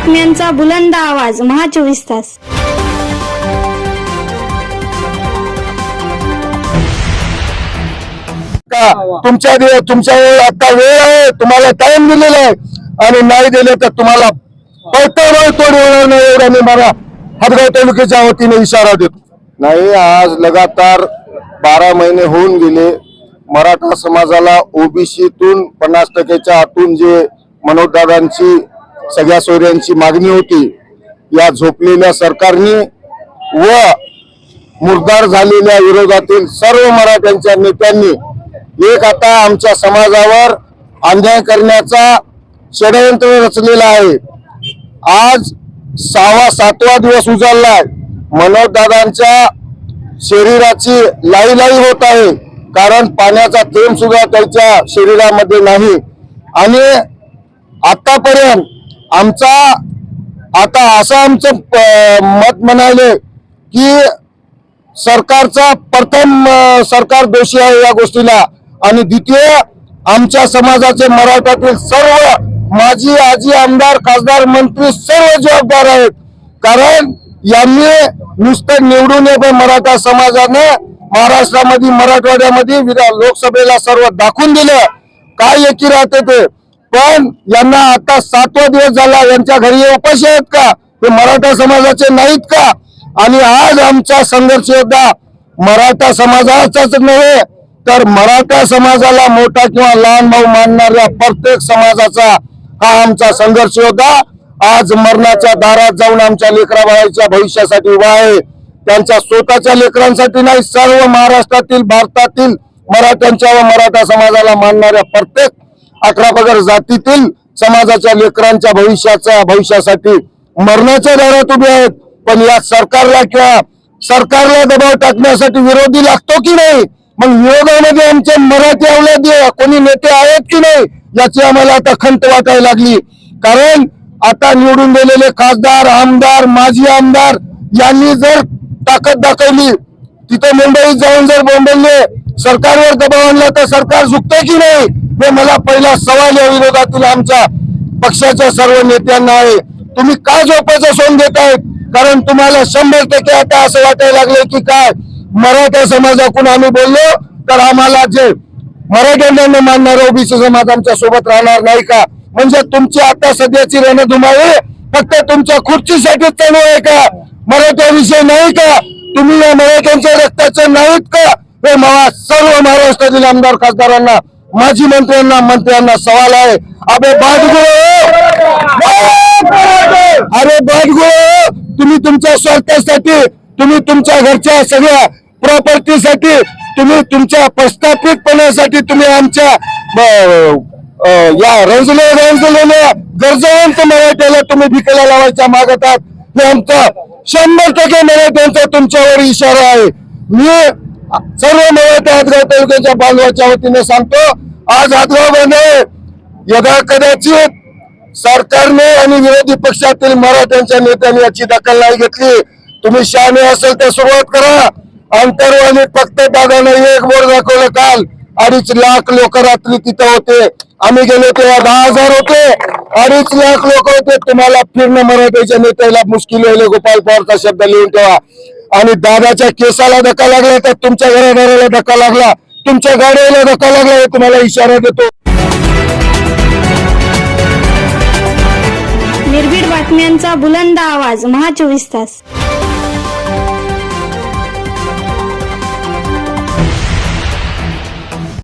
बातम्यांचा बुलंद आवाज महा 24 तास. तुमच्या आता वेळ आहे, तुम्हाला टाइम दिलेला आहे आणि नाही दिले तर तुम्हाला पळता तोड येणार नाही एवढा मी मला हदगाव तालुक्याच्या वतीने इशारा देतो. नाही, आज लगातार 12 महिने होऊन गेले. मराठा समाजाला ओबीसीतून 50% आतून जे मनोजदादांची सगळ्या सोयऱ्यांची मागणी होती, या झोपलेल्या सरकारने व मुर्दार झालेल्या विरोधातील सर्व मराठ्यांच्या नेत्यांनी एक आता आमच्या समाजावर अन्याय करण्याचा षडयंत्र रचलेला आहे. आज 6वा-7वा दिवस उजाडलाय. मनोजदादांच्या शरीराची लाई होत आहे, कारण पाण्याचा थेंब सुद्धा त्यांच्या शरीरामध्ये नाही. आणि आतापर्यंत आता असं आमचं मत म्हणाले की प्रथम सरकार दोषी आहे या गोष्टीला, आणि द्वितीय आमच्या समाजाचे मराठातील सर्व माजी आजी आमदार खासदार मंत्री सर्व जबाबदार आहेत. कारण यांनी नुसतं निवडून येत मराठा समाजाने महाराष्ट्रामध्ये मराठवाड्यामध्ये लोकसभेला सर्व दाखवून दिलं काय एकी राहते ते. पण यांना आता 7वा दिवस झाला, यांच्या घरी उपाशी आहेत का? ते मराठा समाजाचे नाहीत का? आणि आज आमचा संघर्ष योद्धा मराठा समाजाचाच नव्हे तर मराठा समाजाला मोठा किंवा लहान भाऊ मानणाऱ्या प्रत्येक समाजाचा हा आमचा संघर्ष योद्धा आज मरणाच्या दारात जाऊन आमच्या लेकरा बाळाच्या भविष्यासाठी उभा आहे. त्यांच्या स्वतःच्या लेकरांसाठी नाही, सर्व महाराष्ट्रातील भारतातील मराठ्यांच्या व मराठा समाजाला मानणाऱ्या प्रत्येक 11 पगड जातीतील समाजाच्या लेकरांच्या भविष्यासाठी मरणाच्या दारात उभे आहेत. पण या सरकारला दबाव टाकण्यासाठी विरोधी लागतो की नाही? मग विरोधामध्ये आमचे मराठी अवलादी कोणी नेते आहेत की नाही याची आम्हाला आता खंत वाटायला लागली. कारण आता निवडून गेलेले खासदार आमदार माजी आमदार यांनी जर ताकद दाखवली, तिथे मुंबईत जाऊन जर बोंबलले, सरकारवर दबाव आणला तर सरकार झुकते की नाही हे मला पहिला सवाल या विरोधातील आमच्या पक्षाच्या सर्व नेत्यांना आहे. तुम्ही का झोपाचं सोंग देतायत? कारण तुम्हाला 100% आता असं वाटायला लागले की काय मराठा समाजाकडून आम्ही बोललो तर आम्हाला जे मराठ्यांना मानणारा ओबीसी समाज आमच्या सोबत राहणार नाही का? म्हणजे तुमची आता सध्याची रणधुमाळी फक्त तुमच्या खुर्चीसाठीच चालू आहे का? मराठ्याविषयी नाही का? तुम्ही या मराठ्यांच्या रक्ताचे नाहीत का? हे मला सर्व महाराष्ट्रातील आमदार खासदारांना माजी मंत्र्यांना सवाल आहे. अरे बाटगुळे, तुम्ही तुमच्या स्वार्थासाठी, तुम्ही तुमच्या घरच्या सगळ्या प्रॉपर्टीसाठी, तुम्ही तुमच्या प्रस्थापितपणासाठी तुम्ही आमच्या या रंजलेल्या गरजवंत मराठ्याला तुम्ही भिकेला लावायच्या मागत आहात. हे आमचा 100% मराठ्यांचा तुमच्यावर इशारा आहे. मी सर्व मराठा हदगाव तालुक्याच्या बांधवाच्या वतीने सांगतो, आज हदगावमध्ये यदा कदाचित सरकारने आणि विरोधी पक्षातील मराठ्यांच्या नेत्यांनी याची दखल नाही घेतली. तुम्ही शहाणे असेल तर सुरुवात करा. अंतरवाली फक्त दादाने एक बोर्ड दाखवलं काल. 2.5 लाख लोक रात्री तिथं होते. आम्ही गेलो तेव्हा 10,000 होते. 2.5 लाख लोक होते. तुम्हाला फिरणं मराठ्याच्या नेत्याला मुश्किल होईल. गोपाल पवारचा शब्द लिहून ठेवा. आणि दादाच्या केसाला धक्का लागला तर तुमच्या घरादाराला धक्का लागला, तुमच्या गाड्याला धक्का लागला, हे तुम्हाला इशारा देतो. निर्भीड बातम्यांचा बुलंद आवाज महा 24 तास.